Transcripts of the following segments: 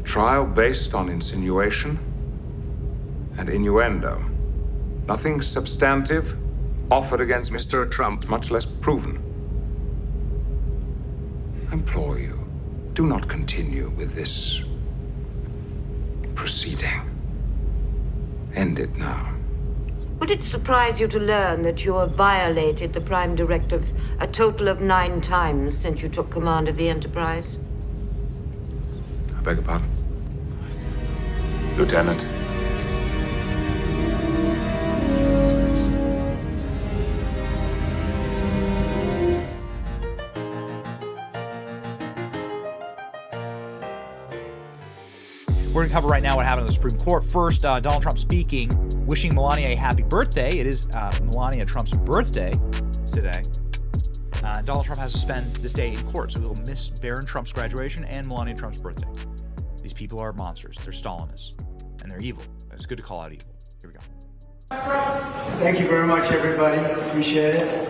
trial based on insinuation and innuendo. Nothing substantive offered against Mr. Trump, much less proven. I implore you, do not continue with this proceeding. End it now. Would it surprise you to learn that you have violated the Prime Directive a total of 9 times since you took command of the Enterprise? I beg your pardon? Lieutenant. We're going to cover right now what happened in the Supreme Court. First, Donald Trump speaking, wishing Melania a happy birthday. It is Melania Trump's birthday today. Donald Trump has to spend this day in court, so he'll miss Barron Trump's graduation and Melania Trump's birthday. These people are monsters. They're Stalinists, and they're evil. It's good to call out evil. Here we go. Thank you very much, everybody. Appreciate it.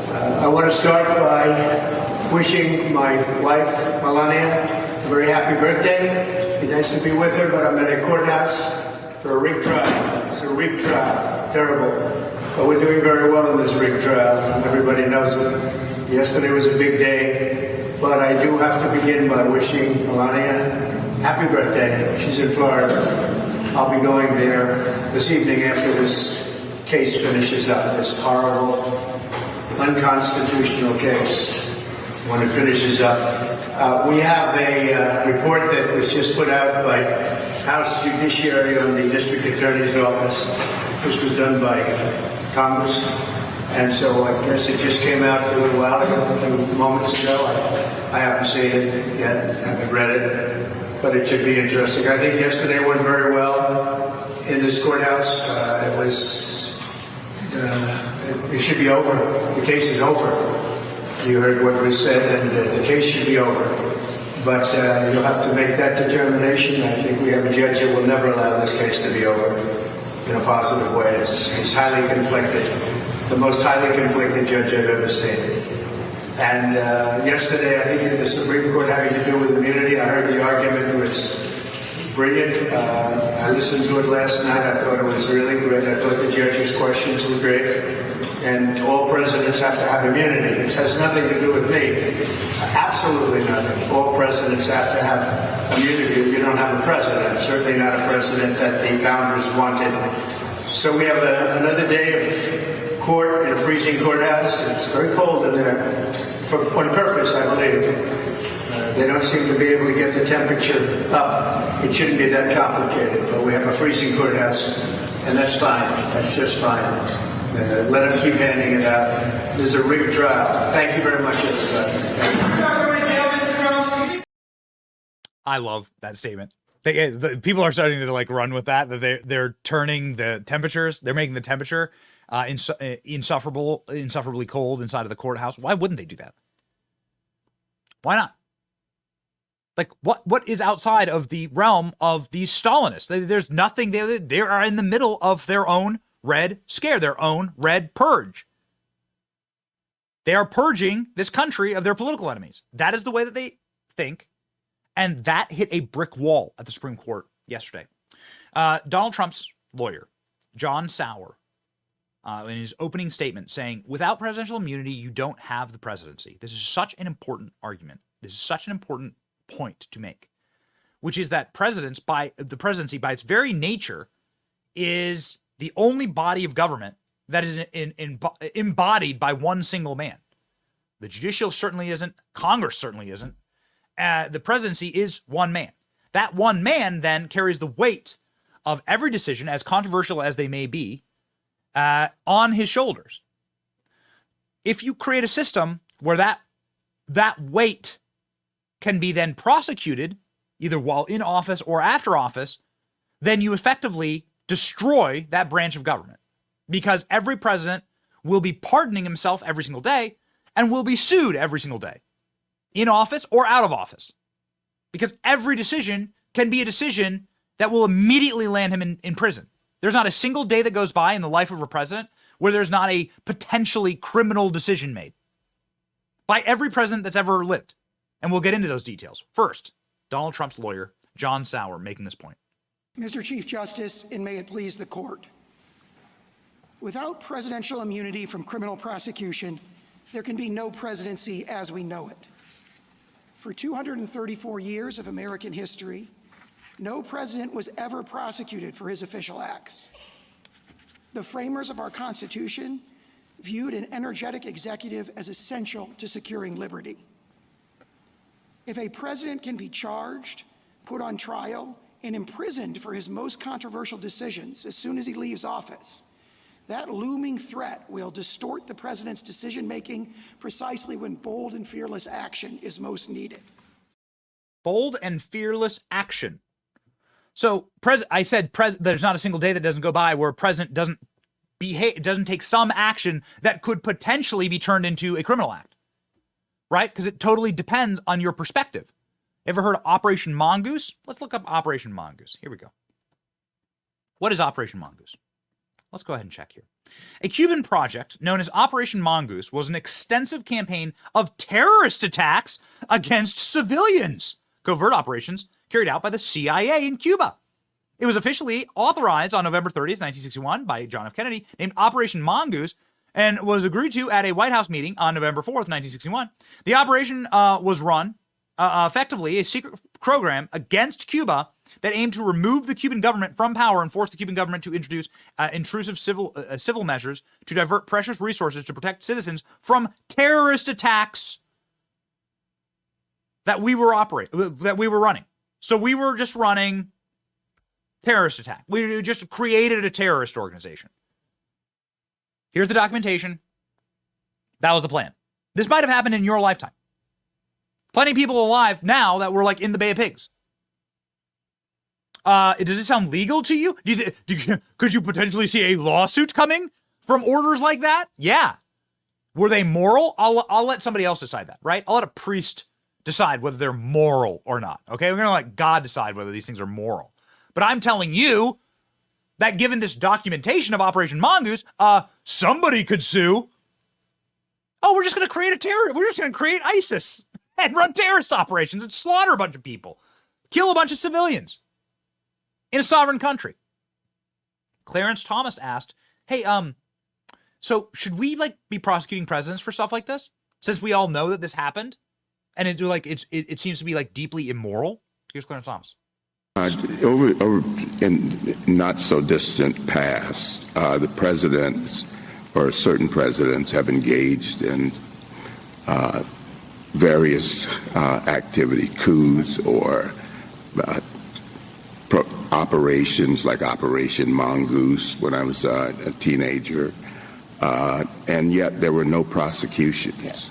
I want to start by wishing my wife, Melania, a very happy birthday. It'd be nice to be with her, but I'm at a courthouse for a rig trial. It's a rig trial. Terrible. But we're doing very well in this rig trial. Everybody knows it. Yesterday was a big day, but I do have to begin by wishing Melania happy birthday. She's in Florida. I'll be going there this evening after this case finishes up, this horrible, unconstitutional case. When it finishes up, we have a report that was just put out by House Judiciary on the District Attorney's Office. This was done by Congress, and so I guess it just came out a little while ago, a few moments ago. I haven't seen it yet, haven't read it, but it should be interesting. I think yesterday went very well in this courthouse. It should be over. The case is over. You heard what was said, and the case should be over. But you'll have to make that determination. I think we have a judge that will never allow this case to be over in a positive way. It's highly conflicted, the most highly conflicted judge I've ever seen. And yesterday, I think in the Supreme Court having to do with immunity, I heard the argument was brilliant. I listened to it last night. I thought it was really great. I thought the judge's questions were great. And all presidents have to have immunity. It has nothing to do with me. Absolutely nothing. All presidents have to have immunity. You don't have a president. Certainly not a president that the founders wanted. So we have another day of court in a freezing courthouse. It's very cold in there. On purpose, I believe. They don't seem to be able to get the temperature up. It shouldn't be that complicated. But we have a freezing courthouse, and that's fine. That's just fine. Let them keep handing it out. There's a rigged trial. Thank you very much, everybody. I love that statement. People are starting to run with that. They're turning the temperatures. They're making the temperature insufferably cold inside of the courthouse. Why wouldn't they do that? Why not? What is outside of the realm of these Stalinists? There's nothing. They are in the middle of their own Red Scare, their own Red Purge. They are purging this country of their political enemies. That is the way that they think. And that hit a brick wall at the Supreme Court yesterday. Donald Trump's lawyer, John Sauer, in his opening statement saying, without presidential immunity, you don't have the presidency. This is such an important argument. This is such an important point to make, which is that the presidency, by its very nature, is the only body of government that is embodied by one single man. The judicial certainly isn't. Congress certainly isn't. The presidency is one man. That one man then carries the weight of every decision, as controversial as they may be, on his shoulders. If you create a system where that weight can be then prosecuted, either while in office or after office, then you effectively destroy that branch of government, because every president will be pardoning himself every single day and will be sued every single day, in office or out of office, because every decision can be a decision that will immediately land him in prison. There's not a single day that goes by in the life of a president where there's not a potentially criminal decision made by every president that's ever lived. And we'll get into those details. First, Donald Trump's lawyer, John Sauer making this point. Mr. Chief Justice, and may it please the court. Without presidential immunity from criminal prosecution, there can be no presidency as we know it. For 234 years of American history, no president was ever prosecuted for his official acts. The framers of our Constitution viewed an energetic executive as essential to securing liberty. If a president can be charged, put on trial, and imprisoned for his most controversial decisions as soon as he leaves office, that looming threat will distort the president's decision-making precisely when bold and fearless action is most needed. Bold and fearless action. So I said there's not a single day that doesn't go by where a president doesn't take some action that could potentially be turned into a criminal act, right? Because it totally depends on your perspective. Ever heard of Operation Mongoose? Let's look up Operation Mongoose. Here we go. What is Operation Mongoose? Let's go ahead and check here. A Cuban project known as Operation Mongoose was an extensive campaign of terrorist attacks against civilians, covert operations carried out by the CIA in Cuba. It was officially authorized on November 30th, 1961 by John F. Kennedy, named Operation Mongoose, and was agreed to at a White House meeting on November 4th, 1961. The operation was run effectively a secret program against Cuba that aimed to remove the Cuban government from power and force the Cuban government to introduce intrusive civil measures to divert precious resources to protect citizens from terrorist attacks that we were running. So we were just running terrorist attack. We just created a terrorist organization. Here's the documentation. That was the plan. This might have happened in your lifetime. Plenty of people alive now that were like in the Bay of Pigs. Does it sound legal to you? Could you potentially see a lawsuit coming from orders like that? Yeah. Were they moral? I'll let somebody else decide that, right? I'll let a priest decide whether they're moral or not. Okay, we're gonna let God decide whether these things are moral. But I'm telling you that given this documentation of Operation Mongoose, somebody could sue. Oh, we're just gonna create we're just gonna create ISIS and run terrorist operations and slaughter a bunch of people, kill a bunch of civilians in a sovereign country. Clarence Thomas asked, hey, so should we be prosecuting presidents for stuff like this? Since we all know that this happened and it seems to be deeply immoral. Here's Clarence Thomas. Over in not so distant past, the presidents or certain presidents have engaged in various activity, coups or operations like Operation Mongoose when I was a teenager, and yet there were no prosecutions. Yes.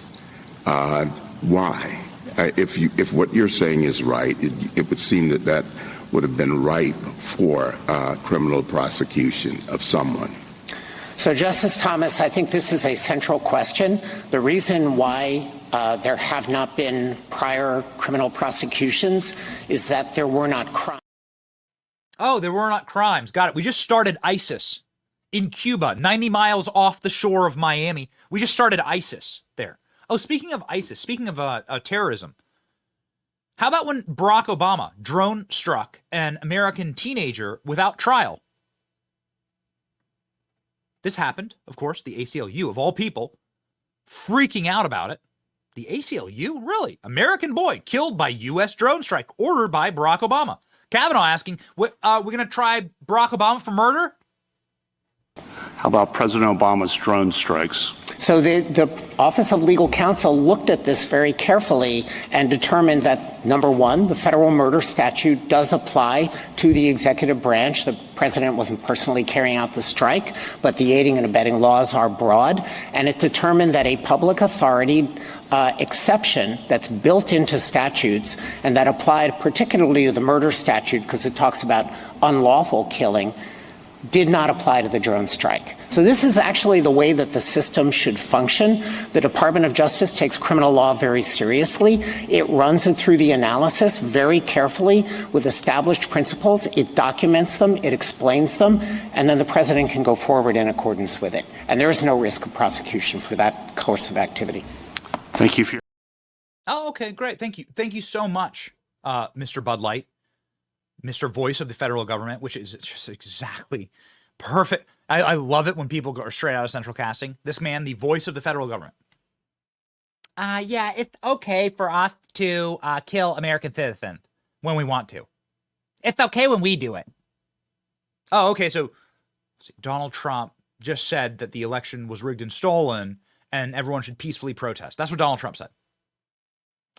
Why? If what you're saying is right, it would seem that would have been ripe for criminal prosecution of someone. So, Justice Thomas, I think this is a central question. The reason why there have not been prior criminal prosecutions is that there were not crimes. Oh, there were not crimes. Got it. We just started ISIS in Cuba, 90 miles off the shore of Miami. We just started ISIS there. Oh, speaking of ISIS, speaking of terrorism, how about when Barack Obama drone struck an American teenager without trial? This happened, of course, the ACLU, of all people, freaking out about it. The ACLU? Really? American boy killed by U.S. drone strike ordered by Barack Obama. Kavanaugh asking, we're going to try Barack Obama for murder? How about President Obama's drone strikes? So the Office of Legal Counsel looked at this very carefully and determined that, number one, the federal murder statute does apply to the executive branch. The president wasn't personally carrying out the strike, but the aiding and abetting laws are broad. And it determined that a public authority exception that's built into statutes and that applied particularly to the murder statute because it talks about unlawful killing did not apply to the drone strike. So this is actually the way that the system should function. The Department of Justice takes criminal law very seriously. It runs it through the analysis very carefully with established principles. It documents them, it explains them, and then the president can go forward in accordance with it. And there is no risk of prosecution for that course of activity. Thank you for your... Oh, okay, great. Thank you. Thank you so much, Mr. Bud Light. Mr. Voice of the federal government, which is just exactly perfect. I love it when people go straight out of central casting. This man, the voice of the federal government. Yeah, it's okay for us to kill American citizens when we want to. It's okay when we do it. Oh, okay. So Donald Trump just said that the election was rigged and stolen and everyone should peacefully protest. That's what Donald Trump said.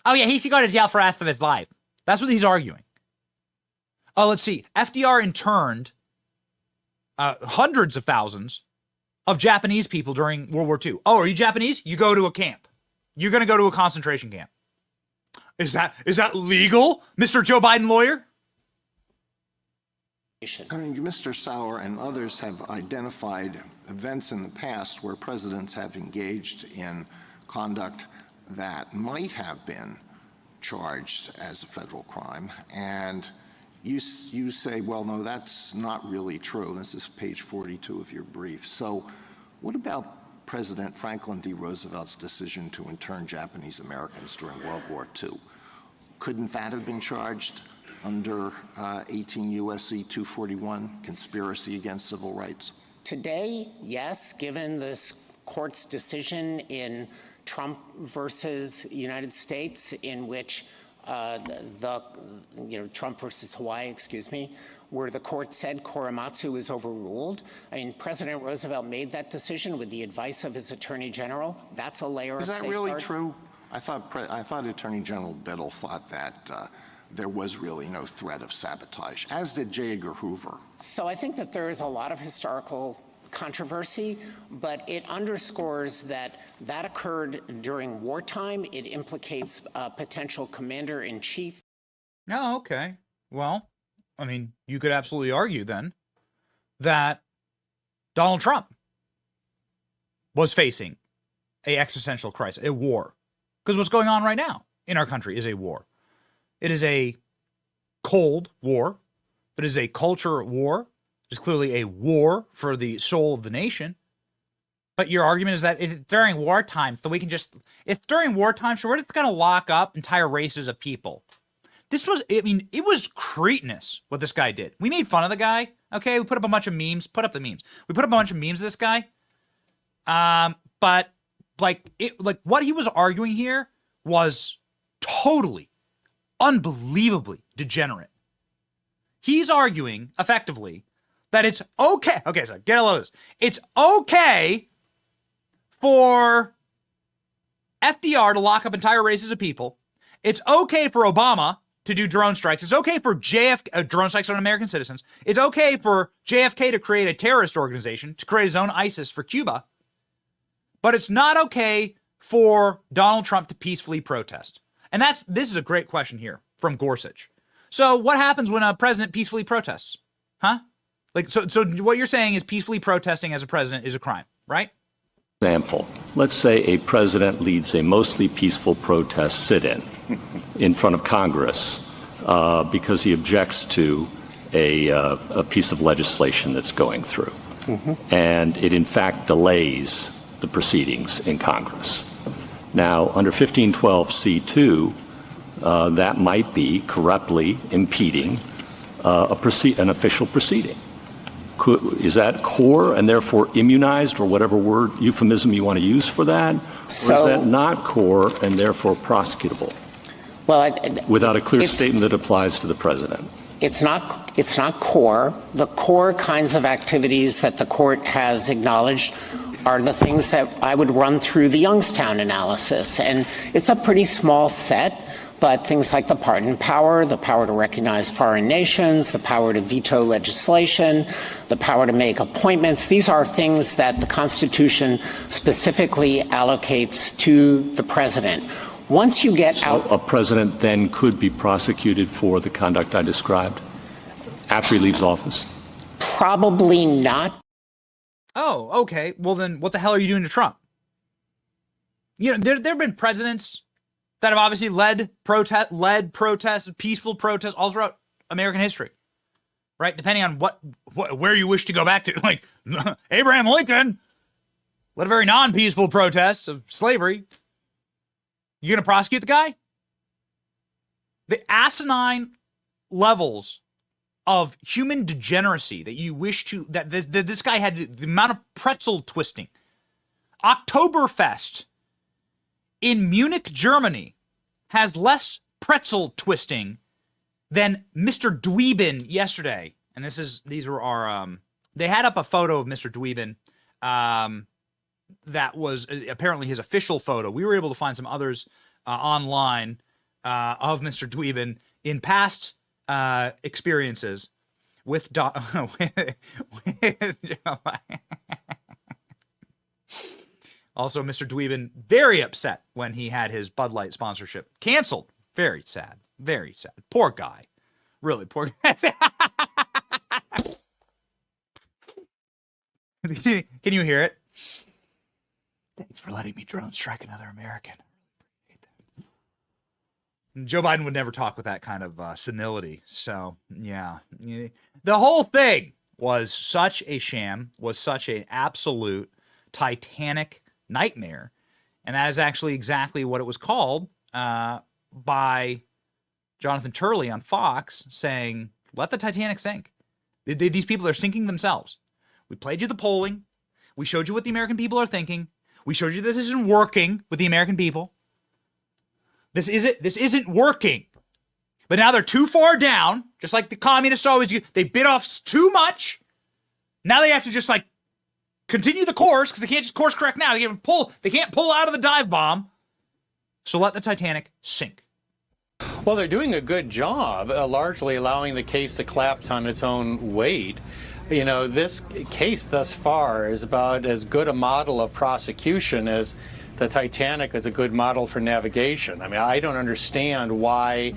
Oh, yeah, he should go to jail for the rest of his life. That's what he's arguing. Oh, let's see. FDR interned hundreds of thousands of Japanese people during World War II. Oh, are you Japanese? You go to a camp. You're going to go to a concentration camp. Is that legal, Mr. Joe Biden lawyer? I mean, Mr. Sauer and others have identified events in the past where presidents have engaged in conduct that might have been charged as a federal crime, and you say, well, no, that's not really true. This is page 42 of your brief. So what about President Franklin D. Roosevelt's decision to intern Japanese Americans during World War II? Couldn't that have been charged under 18 U.S.C. 241, conspiracy against civil rights? Today, yes, given this court's decision in Trump versus United States, in which Trump versus Hawaii, where the court said Korematsu is overruled. I mean, President Roosevelt made that decision with the advice of his Attorney General. That's a layer of safeguard. Is that really true? I thought Attorney General Biddle thought that there was really no threat of sabotage, as did J. Edgar Hoover. So I think that there is a lot of historical controversy, but it underscores that occurred during wartime. It implicates a potential commander-in-chief. Oh, okay. Well, I mean, you could absolutely argue then that Donald Trump was facing an existential crisis, a war. Because what's going on right now in our country is a war. It is a cold war. It is a culture war. It is clearly a war for the soul of the nation. But your argument is that it's during wartime, so we can just, it's during wartime, so we're just going to lock up entire races of people. This was, I mean, it was cretinous what this guy did. We made fun of the guy. Okay, we put up a bunch of memes. Put up the memes. We put up a bunch of memes of this guy. But like what he was arguing here was totally, unbelievably degenerate. He's arguing effectively that it's okay. Okay, so get a load of this. It's okay for FDR to lock up entire races of people. It's okay for Obama to do drone strikes. It's okay for drone strikes on American citizens. It's okay for JFK to create a terrorist organization, to create his own ISIS for Cuba. But it's not okay for Donald Trump to peacefully protest. And this is a great question here from Gorsuch. So what happens when a president peacefully protests? Huh? So what you're saying is peacefully protesting as a president is a crime, right? Example, let's say a president leads a mostly peaceful protest sit-in in front of Congress because he objects to a piece of legislation that's going through. Mm-hmm. And it in fact delays the proceedings in Congress. Now, under 1512C2, that might be corruptly impeding an official proceeding. Is that core and therefore immunized, or whatever word euphemism you want to use for that? Or is that not core and therefore prosecutable? Well, without a clear statement that applies to the president. It's not core. The core kinds of activities that the court has acknowledged are the things that I would run through the Youngstown analysis. And it's a pretty small set, but things like the pardon power, the power to recognize foreign nations, the power to veto legislation, the power to make appointments, these are things that the Constitution specifically allocates to the president. Once you get out... A president then could be prosecuted for the conduct I described after he leaves office? Probably not. Oh, okay. Well, then what the hell are you doing to Trump? You know, there have been presidents that have obviously led protests, peaceful protests all throughout American history, right? Depending on where you wish to go back to. Like, Abraham Lincoln led a very non-peaceful protest of slavery. You going to prosecute the guy? The asinine levels of human degeneracy that you wish to, that this guy had, the amount of pretzel twisting. Oktoberfest in Munich, Germany has less pretzel twisting than Mr. Dweebin yesterday. And these were our, they had up a photo of Mr. Dweebin that was apparently his official photo. We were able to find some others online of Mr. Dweebin in past experiences with also Mr. Dweebin very upset when he had his Bud Light sponsorship canceled. Very sad. Very sad. Poor guy. Really poor guy. Can you hear it? Thanks for letting me drone strike another American. Joe Biden would never talk with that kind of senility. So, yeah. The whole thing was such a sham, was such an absolute Titanic nightmare. And that is actually exactly what it was called by Jonathan Turley on Fox, saying, let the Titanic sink. These people are sinking themselves. We played you the polling. We showed you what the American people are thinking. We showed you this isn't working with the American people. This isn't working. But now they're too far down, just like the communists always do. They bit off too much. Now they have to just like continue the course because they can't just course correct now. They can't pull out of the dive bomb. So let the Titanic sink. Well, they're doing a good job, largely allowing the case to collapse on its own weight. You know, this case thus far is about as good a model of prosecution as the Titanic is a good model for navigation. I mean, I don't understand why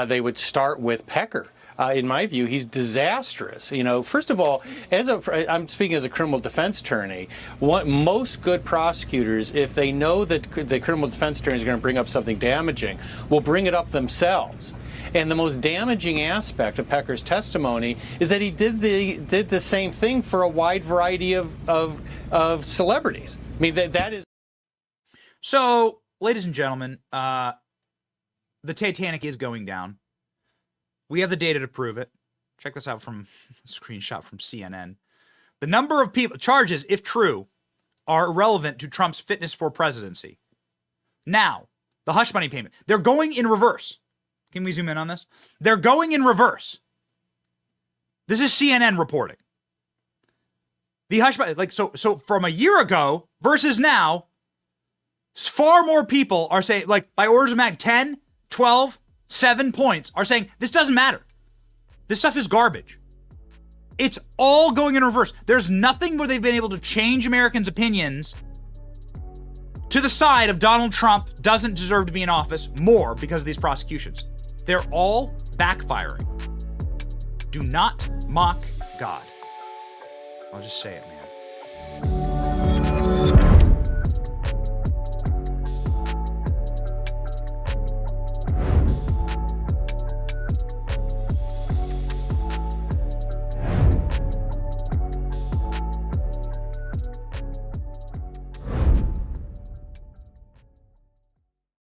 they would start with Pecker. In my view, he's disastrous. You know, first of all, I'm speaking as a criminal defense attorney. Most good prosecutors, if they know that the criminal defense attorney is going to bring up something damaging, will bring it up themselves. And the most damaging aspect of Pecker's testimony is that he did the same thing for a wide variety of celebrities. I mean, that is. So, ladies and gentlemen, the Titanic is going down. We have the data to prove it. Check this out from a screenshot from CNN. The number of charges, if true, are irrelevant to Trump's fitness for presidency. Now, the hush money payment. They're going in reverse. Can we zoom in on this? They're going in reverse. This is CNN reporting. The hush money, so from a year ago versus now, far more people are saying, by orders of magnitude, 10, 12, 7 points are saying this doesn't matter. This stuff is garbage. It's all going in reverse. There's nothing where they've been able to change Americans' opinions to the side of Donald Trump doesn't deserve to be in office more because of these prosecutions. They're all backfiring. Do not mock God. I'll just say it, man.